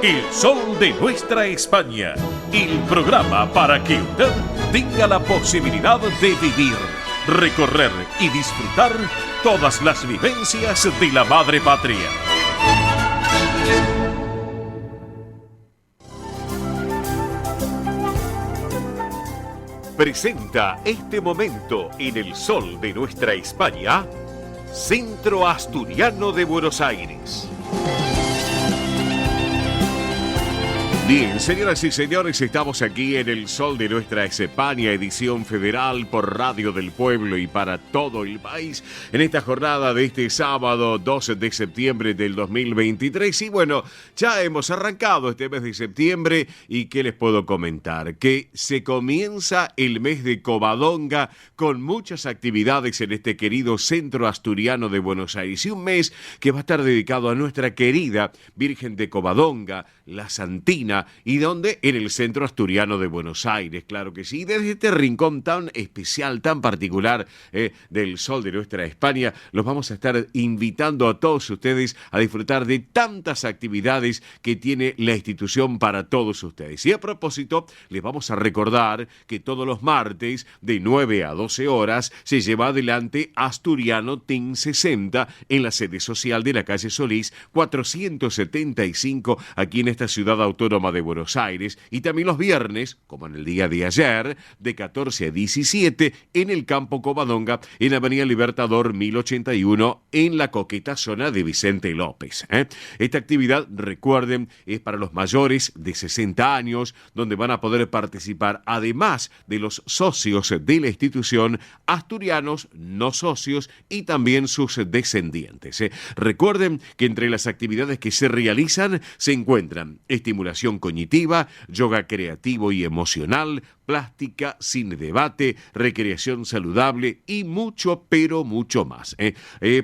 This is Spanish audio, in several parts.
El sol de nuestra España, el programa para que usted tenga la posibilidad de vivir, recorrer y disfrutar todas las vivencias de la madre patria. Presenta este momento en el sol de nuestra España, Centro Asturiano de Buenos Aires. Bien, señoras y señores, estamos aquí en el sol de nuestra España, edición federal por Radio del Pueblo y para todo el país, en esta jornada de este sábado 12 de septiembre del 2023. Y bueno, ya hemos arrancado este mes de septiembre y ¿qué les puedo comentar? Que se comienza el mes de Covadonga con muchas actividades en este querido Centro Asturiano de Buenos Aires. Y un mes que va a estar dedicado a nuestra querida Virgen de Covadonga, la Santina, y donde en el Centro Asturiano de Buenos Aires, claro que sí. Desde este rincón tan especial, tan particular del sol de nuestra España, los vamos a estar invitando a todos ustedes a disfrutar de tantas actividades que tiene la institución para todos ustedes. Y a propósito, les vamos a recordar que todos los martes de 9 a 12 horas se lleva adelante Asturiano TIN 60 en la sede social de la calle Solís 475 aquí en esta ciudad autónoma de Buenos Aires, y también los viernes, como en el día de ayer, de 14 a 17 en el Campo Covadonga, en Avenida Libertador 1081, en la coqueta zona de Vicente López. Esta actividad, recuerden, es para los mayores de 60 años, donde van a poder participar, además de los socios de la institución, asturianos no socios y también sus descendientes. Recuerden que entre las actividades que se realizan se encuentran estimulación cognitiva, yoga creativo y emocional, plástica, cine debate, recreación saludable y mucho, pero mucho más.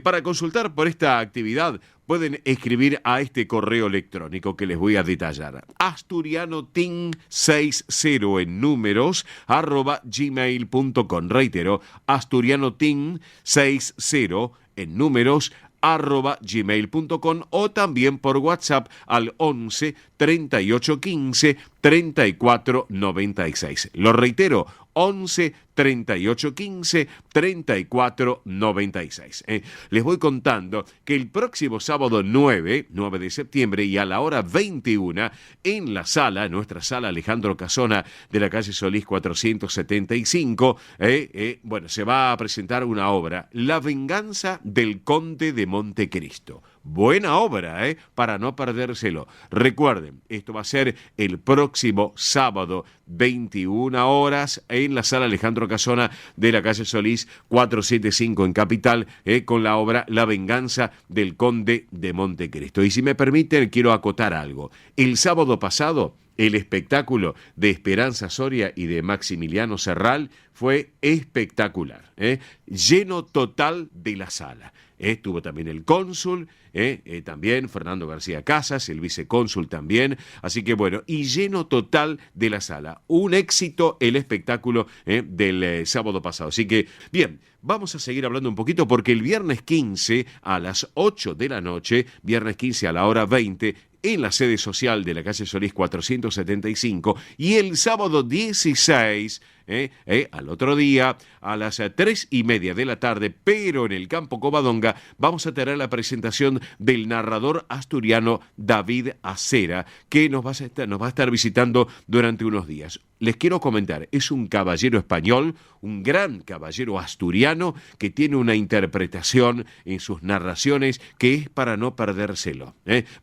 Para consultar por esta actividad pueden escribir a este correo electrónico que les voy a detallar. asturianotin60 en números @gmail.com. Reitero, asturianotin60 en números @gmail.com, o también por WhatsApp al 11 38 15 34 96. Lo reitero, 11 38 15 34 96. Les voy contando que el próximo sábado 9 de septiembre y a la hora 21 en la sala, nuestra sala Alejandro Casona de la calle Solís 475, se va a presentar una obra, La venganza del Conde de Montecristo. Buena obra, para no perdérselo. Recuerden, esto va a ser el próximo sábado, 21 horas, en la sala Alejandro Casona de la calle Solís 475 en Capital, con la obra La venganza del Conde de Montecristo. Y si me permiten, quiero acotar algo. El sábado pasado, el espectáculo de Esperanza Soria y de Maximiliano Serral fue espectacular, lleno total de la sala. Estuvo también el cónsul, también Fernando García Casas, el vicecónsul también, así que bueno, y lleno total de la sala. Un éxito el espectáculo del sábado pasado. Así que, bien, vamos a seguir hablando un poquito porque el viernes 15 a las 8 de la noche, viernes 15 a la hora 20, en la sede social de la calle Solís 475, y el sábado 16, al otro día, a las 3:30 de la tarde, pero en el Campo Covadonga, vamos a tener la presentación del narrador asturiano David Acera, que nos va a estar visitando durante unos días. Les quiero comentar, es un caballero español, un gran caballero asturiano, que tiene una interpretación en sus narraciones que es para no perdérselo.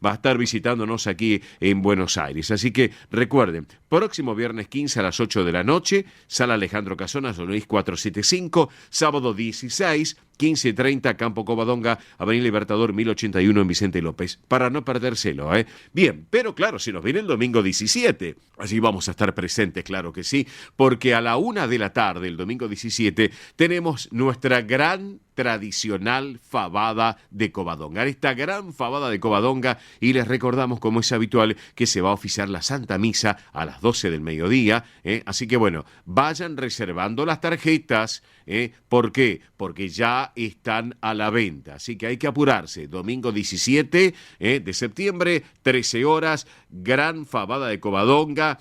Va a estar visitándonos aquí en Buenos Aires. Así que recuerden, próximo viernes 15 a las 8 de la noche, sala Alejandro Casona, Solís 475, sábado 16, 15:30, Campo Covadonga, Avenida Libertador 1081 en Vicente López, para no perdérselo. Bien, pero claro, si nos viene el domingo 17, allí vamos a estar presentes, claro que sí, porque a la 1 de la tarde, el domingo 17, tenemos nuestra gran tradicional fabada de Covadonga. Esta gran fabada de Covadonga, y les recordamos, como es habitual, que se va a oficiar la Santa Misa a las 12 del mediodía. Así que bueno, vayan reservando las tarjetas. ¿Por qué? Porque ya ya están a la venta. Así que hay que apurarse. Domingo 17 de septiembre, 13 horas, gran fabada de Covadonga.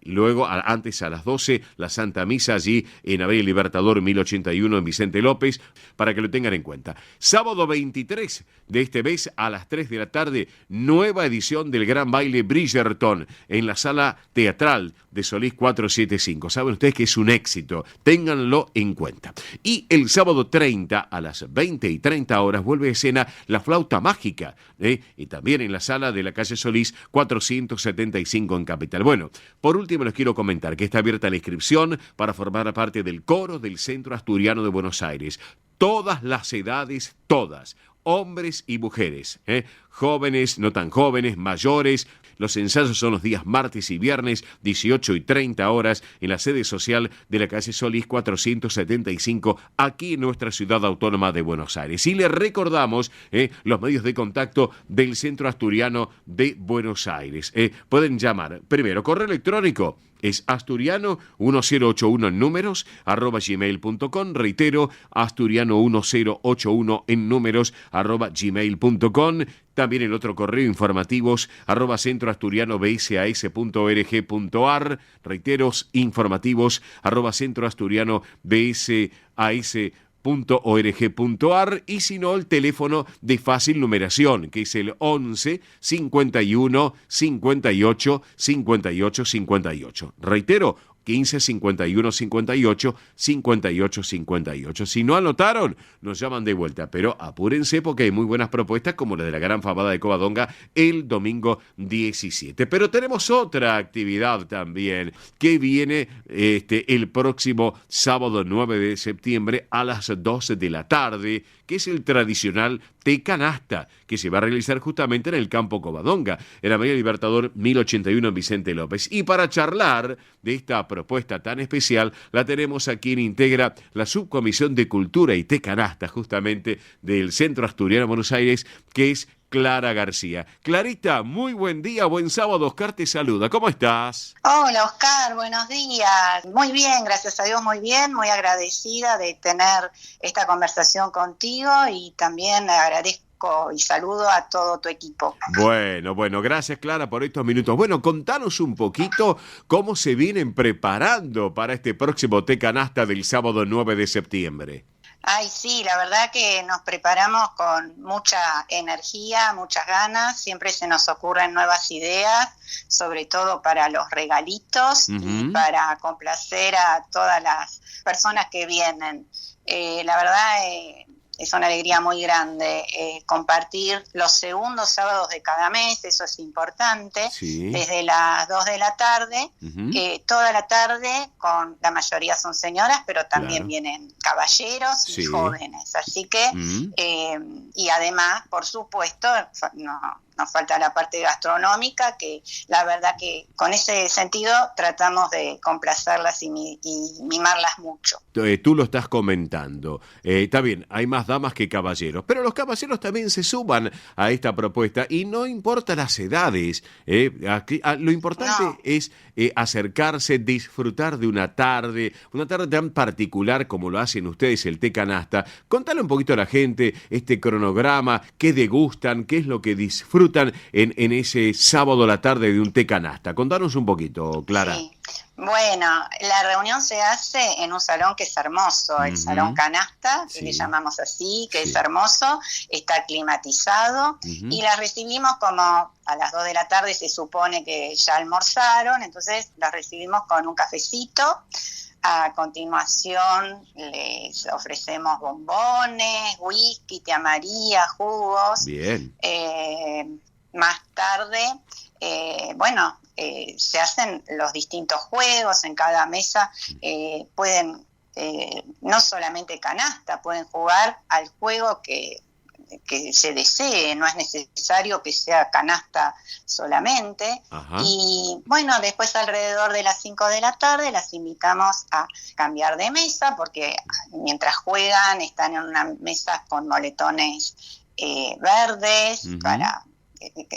Luego, antes a las 12, la Santa Misa allí en Avenida Libertador 1081 en Vicente López, para que lo tengan en cuenta. Sábado 23 de este mes a las 3 de la tarde, nueva edición del Gran Baile Bridgerton en la Sala Teatral de Solís 475. Saben ustedes que es un éxito, ténganlo en cuenta. Y el sábado 30 a las 20:30 vuelve a escena La Flauta Mágica, y también en la sala de la calle Solís 475 en Capital. Bueno, por último les quiero comentar que está abierta la inscripción para formar parte del coro del Centro Asturiano de Buenos Aires. Todas las edades, todas, hombres y mujeres, jóvenes, no tan jóvenes, mayores. Los ensayos son los días martes y viernes, 18:30 en la sede social de la calle Solís 475, aquí en nuestra ciudad autónoma de Buenos Aires. Y les recordamos los medios de contacto del Centro Asturiano de Buenos Aires. Pueden llamar, primero, correo electrónico, es asturiano1081 en números, @gmail.com. Reitero, asturiano1081 en números, @gmail.com. También el otro correo, informativos, @centroasturianobsas.org.ar. Reitero, informativos, @centroasturianobsas.org.ar. Y si no, el teléfono de fácil numeración, que es el 11 51 58 58 58. Reitero, 15 51 58 58 58. Si no anotaron, nos llaman de vuelta, pero apúrense porque hay muy buenas propuestas como la de la gran fabada de Covadonga el domingo 17. Pero tenemos otra actividad también que viene el próximo sábado 9 de septiembre a las 12 de la tarde, que es el tradicional té canasta, que se va a realizar justamente en el campo Covadonga, en la Avenida Libertador 1081 en Vicente López. Y para charlar de esta propuesta tan especial, la tenemos aquí en Integra, la Subcomisión de Cultura y Té Canasta, justamente del Centro Asturiano de Buenos Aires, que es Clara García. Clarita, muy buen día, buen sábado. Oscar te saluda. ¿Cómo estás? Hola, Oscar, buenos días. Muy bien, gracias a Dios, muy bien. Muy agradecida de tener esta conversación contigo y también agradezco y saludo a todo tu equipo. Bueno, gracias Clara por estos minutos. Bueno, contanos un poquito cómo se vienen preparando para este próximo té canasta del sábado 9 de septiembre. Ay, sí, la verdad que nos preparamos con mucha energía, muchas ganas, siempre se nos ocurren nuevas ideas, sobre todo para los regalitos y para complacer a todas las personas que vienen. La verdad es una alegría muy grande compartir los segundos sábados de cada mes, eso es importante, sí. Desde las 2 de la tarde, toda la tarde, con la mayoría son señoras, pero también vienen caballeros y jóvenes, así que, y además, por supuesto, nos falta la parte gastronómica, que la verdad que con ese sentido tratamos de complacerlas y mimarlas mucho. Tú lo estás comentando. Está bien, hay más damas que caballeros, pero los caballeros también se suman a esta propuesta y no importa las edades. Lo importante es acercarse, disfrutar de una tarde tan particular como lo hacen ustedes, el té canasta. Contale un poquito a la gente este cronograma, qué degustan, qué es lo que disfrutan en ese sábado a la tarde de un té canasta. Contanos un poquito, Clara. Sí. Bueno, la reunión se hace en un salón que es hermoso, el Salón Canasta, que le llamamos así, que es hermoso, está climatizado, y la recibimos como a las 2 de la tarde, se supone que ya almorzaron, entonces las recibimos con un cafecito. A continuación les ofrecemos bombones, whisky, tía María, jugos. Bien. Más tarde, se hacen los distintos juegos en cada mesa. Pueden, no solamente canasta, pueden jugar al juego que se desee, no es necesario que sea canasta solamente. Ajá. Y bueno, después alrededor de las 5 de la tarde las invitamos a cambiar de mesa, porque mientras juegan están en una mesa con moletones verdes, para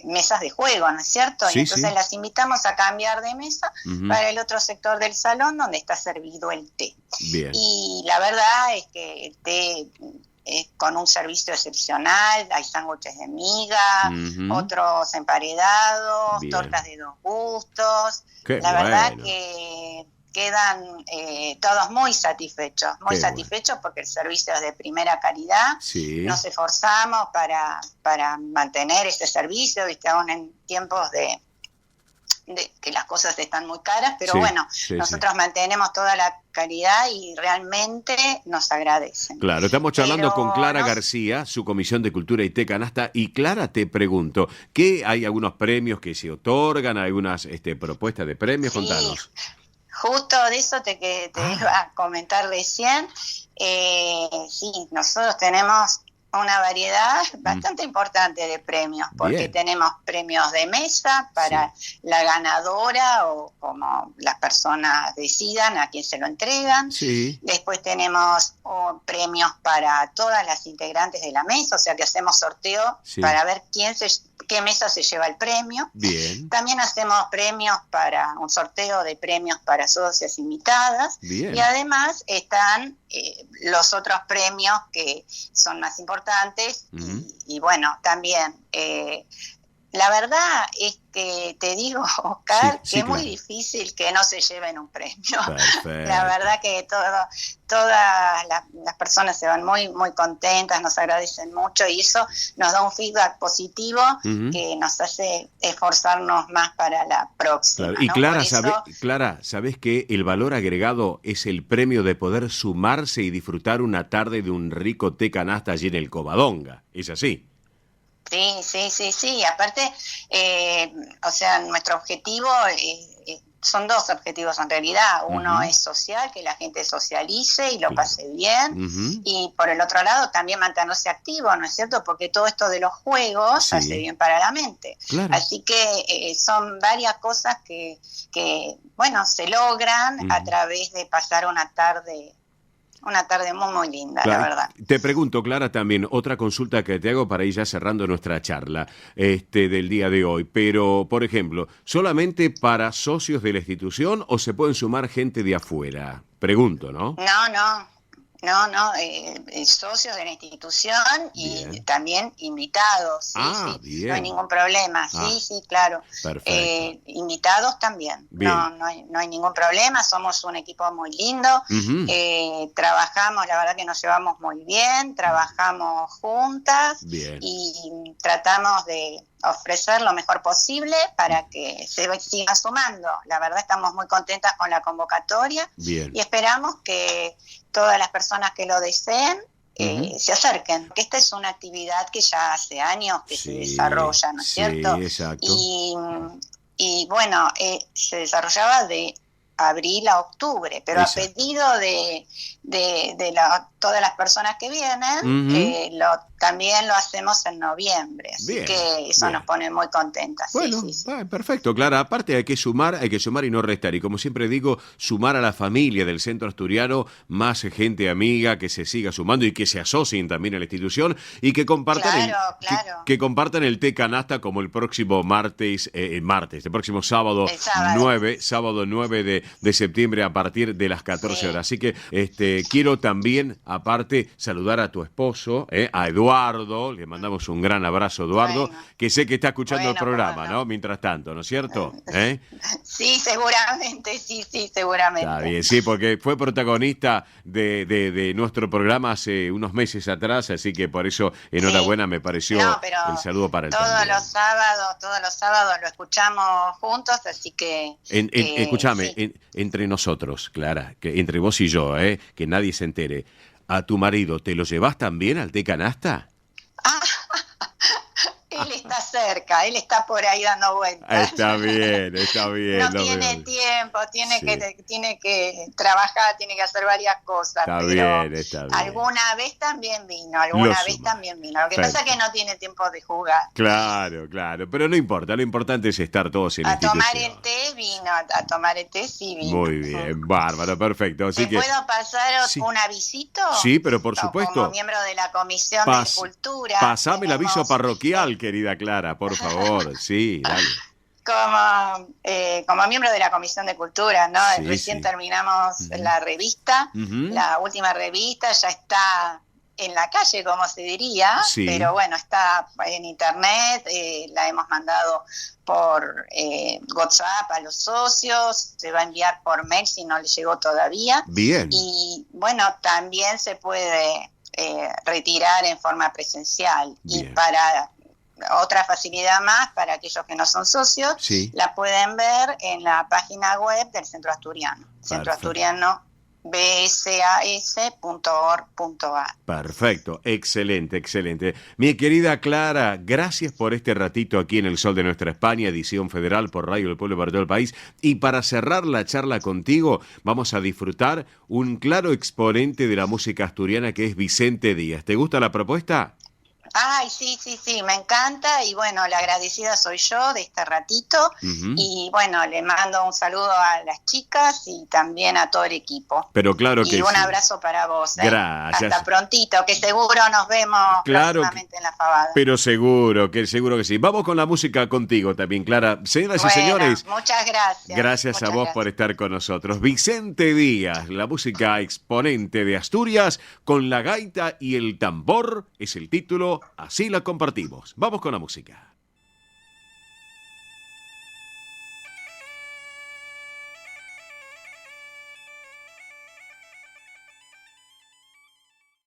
mesas de juego, ¿no es cierto? Sí, y entonces las invitamos a cambiar de mesa para el otro sector del salón donde está servido el té. Bien. Y la verdad es que el té con un servicio excepcional, hay sándwiches de miga, otros emparedados, Bien. tortas de 2 gustos. Qué La verdad bueno. que quedan todos muy satisfechos porque el servicio es de primera calidad. Sí. Nos esforzamos para mantener ese servicio, ¿viste? Aún en tiempos de que las cosas están muy caras, pero nosotros mantenemos toda la calidad y realmente nos agradecen. Claro, estamos charlando con Clara García, su Comisión de Cultura y Té Canasta. Y Clara, te pregunto, ¿qué hay algunos premios que se otorgan, algunas propuestas de premios? Sí, Contanos. Justo de eso te iba a comentar recién. Sí, nosotros tenemos una variedad bastante importante de premios, porque tenemos premios de mesa para la ganadora o como las personas decidan a quién se lo entregan. Sí. Después tenemos premios para todas las integrantes de la mesa, o sea que hacemos sorteo para ver qué mesa se lleva el premio. Bien. También hacemos premios para un sorteo de premios para socias invitadas. Bien. Y además están los otros premios que son más importantes y bueno, también la verdad es que te digo, Oscar, que es muy difícil que no se lleven un premio. Perfecto. La verdad que todas las personas se van muy, muy contentas, nos agradecen mucho y eso nos da un feedback positivo que nos hace esforzarnos más para la próxima. Claro. Y ¿no? Clara, ¿sabés que el valor agregado es el premio de poder sumarse y disfrutar una tarde de un rico té canasta allí en el Covadonga? ¿Es así? Sí. Aparte, o sea, nuestro objetivo son 2 objetivos en realidad. Uno es social, que la gente socialice y lo pase bien. Y por el otro lado, también mantenerse activo, ¿no es cierto? Porque todo esto de los juegos hace bien para la mente. Claro. Así que son varias cosas que bueno, se logran a través de pasar una tarde muy, muy linda, Claro. la verdad. Te pregunto, Clara, también otra consulta que te hago para ir ya cerrando nuestra charla del día de hoy. Pero, por ejemplo, ¿solamente para socios de la institución o se pueden sumar gente de afuera? Pregunto, ¿no? No, socios de la institución y también invitados, bien. No hay ningún problema, sí, claro. Perfecto. Invitados también, no hay ningún problema, somos un equipo muy lindo, trabajamos, la verdad que nos llevamos muy bien, trabajamos juntas y tratamos de ofrecer lo mejor posible para que se siga sumando. La verdad estamos muy contentas con la convocatoria y esperamos que todas las personas que lo deseen se acerquen. Esta es una actividad que ya hace años que se desarrolla, ¿no es cierto? Sí, exacto. Y bueno, se desarrollaba de abril a octubre, pero a pedido de todas las personas que vienen, también lo hacemos en noviembre, así que eso nos pone muy contentas. Bueno, sí. Perfecto, Clara. Aparte hay que sumar y no restar. Y como siempre digo, sumar a la familia del Centro Asturiano, más gente amiga que se siga sumando y que se asocien también a la institución y que compartan que compartan el té canasta como el próximo el próximo sábado 9 de septiembre a partir de las 14 horas. Así que quiero también, aparte, saludar a tu esposo, a Eduardo. Le mandamos un gran abrazo, Eduardo, que sé que está escuchando el programa, ¿no? Mientras tanto, ¿no es cierto? Sí, seguramente, seguramente. Está bien, sí, porque fue protagonista de nuestro programa hace unos meses atrás, así que por eso, enhorabuena, me pareció el saludo para él todos los sábados lo escuchamos juntos, así que... Escúchame, entre nosotros, Clara, que entre vos y yo, que nadie se entere, ¿a tu marido te lo llevas también al té canasta? Él está cerca, él está por ahí dando vueltas. Está bien. No tiene tiempo, tiene que trabajar, tiene que hacer varias cosas. Está bien. Alguna vez también vino. Lo que pasa es que no tiene tiempo de jugar. Claro, pero no importa, lo importante es estar todos en la institución. A tomar el té sí vino. Muy bien, bárbaro, perfecto. Así ¿Te puedo pasar un avisito? Sí, pero por supuesto. Como miembro de la Comisión de Cultura. Pasame el aviso parroquial, querida Clara, por favor. Sí, dale. Como miembro de la Comisión de Cultura, ¿no? Recién terminamos la revista, la última revista, ya está en la calle, como se diría, sí. Pero bueno, está en internet, la hemos mandado por WhatsApp a los socios, se va a enviar por mail si no le llegó todavía. Bien. Y bueno, también se puede retirar en forma presencial. Bien. Y para otra facilidad más, para aquellos que no son socios, sí. la pueden ver en la página web del Centro Asturiano. Centro Asturiano bsas.org.ar. Perfecto, excelente, excelente. Mi querida Clara, gracias por este ratito aquí en El Sol de Nuestra España, edición federal por Radio del Pueblo para todo el país. Y para cerrar la charla contigo, vamos a disfrutar un claro exponente de la música asturiana que es Vicente Díaz. ¿Te gusta la propuesta? Ay, sí, me encanta y bueno, la agradecida soy yo de este ratito y bueno, le mando un saludo a las chicas y también a todo el equipo. Pero claro que sí. Y un abrazo para vos. Gracias. Hasta prontito, que seguro nos vemos próximamente en la Fabada. Pero seguro que sí. Vamos con la música contigo también, Clara. Señoras y señores. Muchas gracias. Gracias a vos por estar con nosotros. Vicente Díaz, la música exponente de Asturias, con la gaita y el tambor, es el título. Así la compartimos. Vamos con la música.